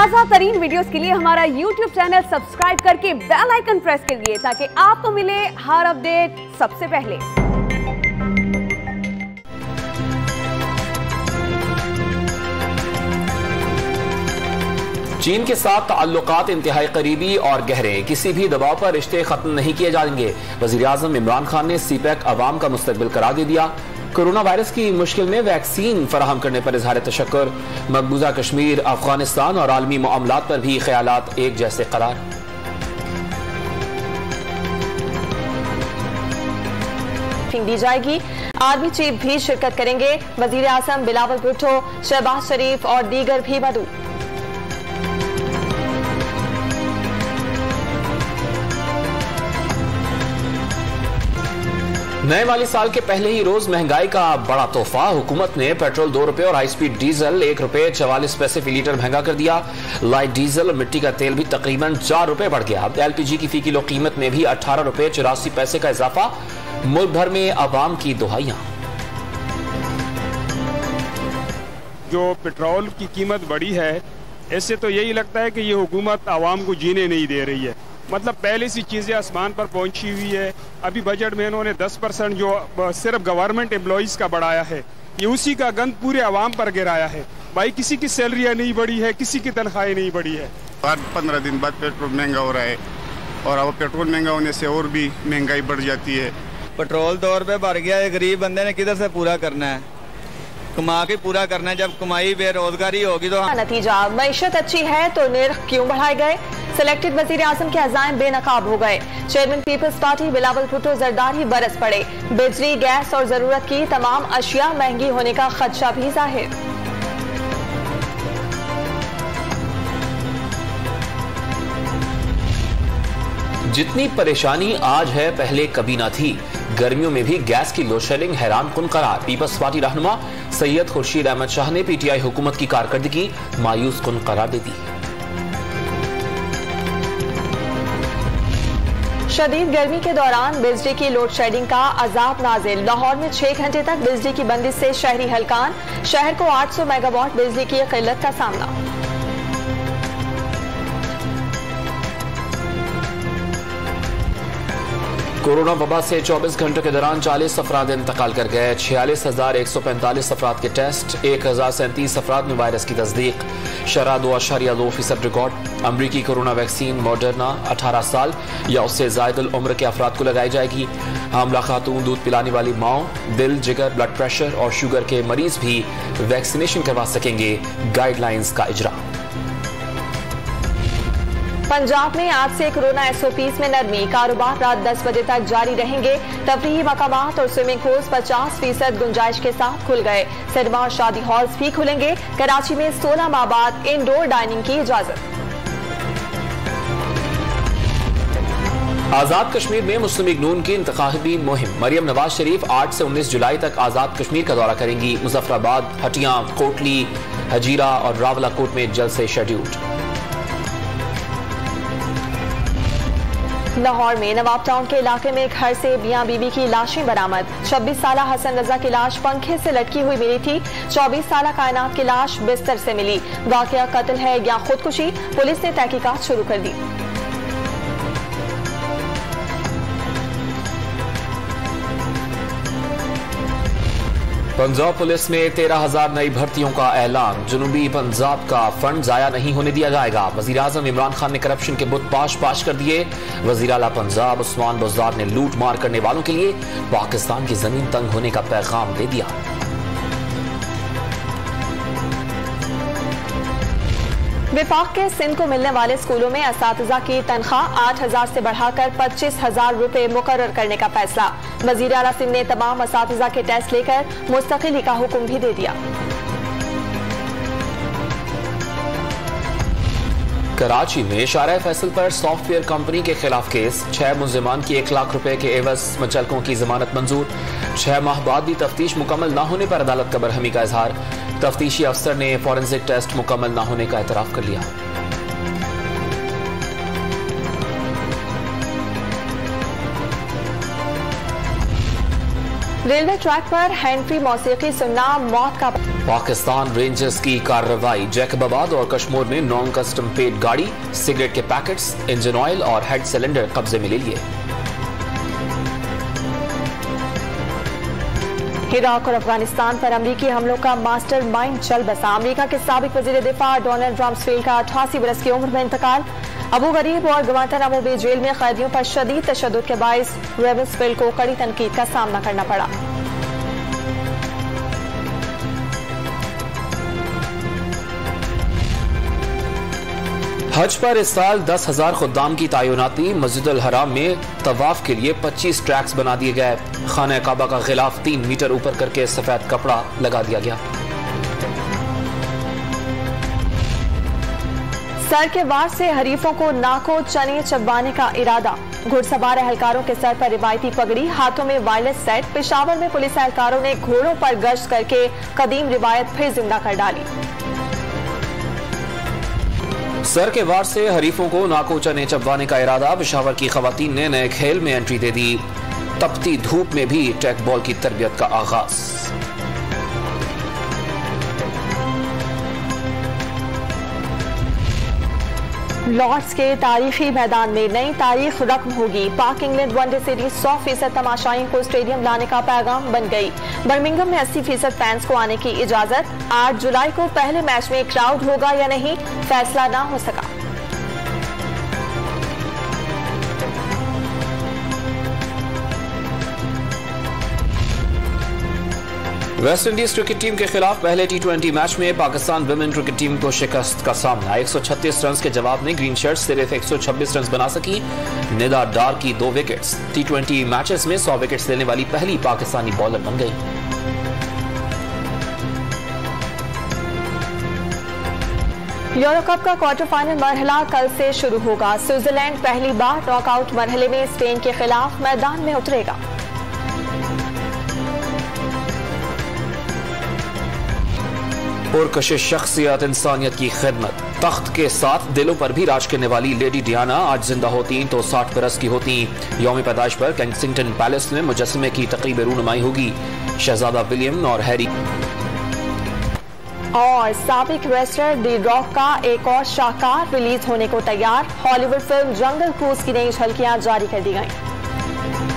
ताज़ा तरीन वीडियोस के लिए हमारा YouTube चैनल सब्सक्राइब करके बेल आइकन प्रेस करिए ताकि आपको मिले हर अपडेट सबसे पहले। चीन के साथ ताल्लुकात इंतहाई करीबी और गहरे, किसी भी दबाव पर रिश्ते खत्म नहीं किए जाएंगे। वज़ीर-ए-आज़म इमरान खान ने सीपैक अवाम का मुस्तकबिल करार दे दिया। कोरोना वायरस की मुश्किल में वैक्सीन फराहम करने पर इजहार तशक्कुर। मकबूजा कश्मीर, अफगानिस्तान और आलमी मामलात पर भी ख्यालात एक जैसे करार। दी जाएगी। आर्मी चीफ भी शिरकत करेंगे। वज़ीर-ए-आज़म बिलावल भुट्टो, शहबाज शरीफ और दीगर भी मौजूद। नए माली साल के पहले ही रोज महंगाई का बड़ा तोहफा। हुकूमत ने पेट्रोल 2 रुपए और हाई स्पीड डीजल 1 रुपए 44 पैसे फी लीटर महंगा कर दिया। लाइट डीजल और मिट्टी का तेल भी तकरीबन 4 रुपए बढ़ गया। LPG की फी किलो कीमत में भी 18 रुपए 84 पैसे का इजाफा। मुल्क भर में आवाम की दुहाइयां। जो पेट्रोल की कीमत बढ़ी है, इससे तो यही लगता है कि ये हुकूमत आवाम को जीने नहीं दे रही है। मतलब पहले सी चीज़ें आसमान पर पहुंची हुई है। अभी बजट में इन्होंने 10% जो सिर्फ गवर्नमेंट एम्प्लॉइज़ का बढ़ाया है, ये उसी का गंद पूरे आवाम पर गिराया है। भाई किसी की सैलरियाँ नहीं बढ़ी है, किसी की तनख्वाहें नहीं बढ़ी है। हर 15 दिन बाद पेट्रोल महंगा हो रहा है और अब पेट्रोल महंगा होने से और भी महंगाई बढ़ जाती है। पेट्रोल 2 रुपये बढ़ गया है। गरीब बंदे ने किधर से पूरा करना है? कमा के पूरा करना है। जब कमाई बेरोजगारी होगी तो नतीजा मईशत अच्छी है तो निर्ख क्यों बढ़ाए गए? सिलेक्टेड वज़ीर-ए-आज़म के अज़ाइम बेनकाब हो गए। चेयरमैन पीपल्स पार्टी बिलावल भुट्टो जरदारी बरस पड़े। बिजली, गैस और जरूरत की तमाम अशिया महंगी होने का खदशा भी जाहिर। जितनी परेशानी आज है पहले कभी ना थी। गर्मियों में भी गैस की लोड शेडिंग हैरान कुन करार। पीपल्स पार्टी रहनुमा सैयद खुर्शीद अहमद शाह ने PTI हुकूमत की कारकर्दगी मायूस कुन करार दे दी। शदीद गर्मी के दौरान बिजली की लोड शेडिंग का अजाब नाजिल। लाहौर में 6 घंटे तक बिजली की बंदिश से शहरी हलकान। शहर को 800 मेगावाट बिजली की किल्लत का सामना। कोरोना वबा से 24 घंटों के दौरान 40 अफराद इंतकाल कर गए। 46,145 अफराद के टेस्ट, 1037 अफराद में वायरस की तस्दीक। शरह 2.2% रिकॉर्ड। अमरीकी कोरोना वैक्सीन मॉडर्ना 18 साल या उससे ज़ायद उम्र के अफराद को लगाई जाएगी। हामला खातून, दूध पिलाने वाली माओ, दिल, जिगर, ब्लड प्रेशर और शुगर के मरीज भी वैक्सीनेशन करवा सकेंगे। गाइडलाइंस का इजरा। पंजाब में आज से कोरोना SOPs में नरमी। कारोबार रात 10 बजे तक जारी रहेंगे। तफरीही मकामात और स्विमिंग पूल्स 50% गुंजाइश के साथ खुल गए। सिनेमा और शादी हॉल्स भी खुलेंगे। कराची में 16 माह बाद इंडोर डाइनिंग की इजाजत। आजाद कश्मीर में मुस्लिम लीग नून की इंतखाबी मुहिम। मरियम नवाज शरीफ 8 से 19 जुलाई तक आजाद कश्मीर का दौरा करेंगी। मुजफ्फराबाद, हटिया, कोटली, हजीरा और रावलाकोट में जलसे शेड्यूल्ड। लाहौर में नवाब टाउन के इलाके में घर से मियां बीवी की लाशें बरामद। 26 साला हसन रजा की लाश पंखे से लटकी हुई मिली थी। 24 साला कायनात की लाश बिस्तर से मिली। वाकया कत्ल है या खुदकुशी? पुलिस ने तहकीकात शुरू कर दी। पंजाब पुलिस में 13,000 नई भर्तियों का ऐलान। जनूबी पंजाब का फंड जाया नहीं होने दिया जाएगा। वज़ीर-ए-आज़म इमरान खान ने करप्शन के बुत पाश कर दिए। वज़ीर आला पंजाब उस्मान बुज़दार ने लूट मार करने वालों के लिए पाकिस्तान की जमीन तंग होने का पैगाम दे दिया। विफाक के सिंध को मिलने वाले स्कूलों में असातिज़ा की तनख्वाह 8,000 से बढ़ाकर 25,000 रुपए मुकर्रर करने का फैसला। वज़ीर आला सिंध ने तमाम असातिज़ा के टेस्ट लेकर मुस्तकिली का हुक्म भी दे दिया। कराची में शारा फैसल पर सॉफ्टवेयर कंपनी के खिलाफ केस। 6 मुल्जिमान की 1 लाख रुपए के एवज मुचलकों की जमानत मंजूर। 6 माह बाद भी तफ्तीश मुकम्मल न होने पर अदालत का बरहमी का इजहार। तफ्तीशी अफसर ने फॉरेंसिक टेस्ट मुकम्मल न होने का एतराफ कर लिया। रेलवे ट्रैक पर हैंड फ्री मौसीकी सुनना मौत का। पाकिस्तान रेंजर्स की कार्रवाई, जैकबाबाद और कश्मीर में नॉन कस्टम पेड गाड़ी, सिगरेट के पैकेट्स, इंजन ऑयल और हेड सिलेंडर कब्जे में ले लिए। इराक और अफगानिस्तान पर अमरीकी हमलों का मास्टरमाइंड चल बसा। अमरीका के साबिक वजीर दिफा डोनाल्ड रम्सफेल्ड का 88 बरस की उम्र में इंतकाल। अबू गरीब और गवांतानामो बे जेल में कैदियों पर शदीद तशद्दुद के बायस रम्सफेल्ड को कड़ी तनकीद का सामना करना पड़ा। हज पर इस साल 10,000 खुद्दाम की तैनाती। मस्जिदुल हराम में तवाफ के लिए 25 ट्रैक्स बना दिए गए। खाना काबा का गिलाफ 3 मीटर ऊपर करके सफेद कपड़ा लगा दिया गया। सर के वार से हरीफों को नाको चने चबाने का इरादा। घुड़सवार एहलकारों के सर पर रिवायती पगड़ी, हाथों में वायरलेस सेट। पेशावर में पुलिस एहलकारों ने घोड़ों पर गश्त करके कदीम रिवायत फिर जिंदा कर डाली। सर के वार से हरीफों को नाको चने चबाने का इरादा। पेशावर की खवातीन ने नए खेल में एंट्री दे दी। तपती धूप में भी टेक बॉल की तरबियत का आगाज। लॉर्ड्स के तारीखी मैदान में नई तारीख रकम होगी। पाक इंग्लैंड वनडे सीरीज 100% तमाशाइयों को स्टेडियम लाने का पैगाम बन गई। बर्मिंघम में 80% फैंस को आने की इजाजत। 8 जुलाई को पहले मैच में क्राउड होगा या नहीं, फैसला ना हो सका। वेस्ट इंडीज क्रिकेट टीम के खिलाफ पहले T20 मैच में पाकिस्तान विमेन क्रिकेट टीम को शिकस्त का सामना। 136 रन के जवाब में ग्रीन शर्ट सिर्फ 126 रन बना सकी। निदा डार की 2 विकेट्स। T20 मैचेस में 100 विकेट्स लेने वाली पहली पाकिस्तानी बॉलर बन गई। यूरो कप का क्वार्टर फाइनल मरहला कल से शुरू होगा। स्विट्जरलैंड पहली बार नॉकआउट मरहले में स्पेन के खिलाफ मैदान में उतरेगा। पुरकशिश शख्सियत, इंसानियत की खिदमत, तख्त के साथ दिलों पर भी राज करने वाली लेडी डियाना आज जिंदा होती तो 60 बरस की होती। यौम पैदाइश पर केंसिंगटन पैलेस में मुजस्समे की तकरीब रूनुमाई होगी। शहजादा विलियम और हैरी और साबिक रेसलर दी रॉक का एक और शाहकार रिलीज होने को तैयार। हॉलीवुड फिल्म जंगल क्रूज की नई झलकियां जारी कर दी गई।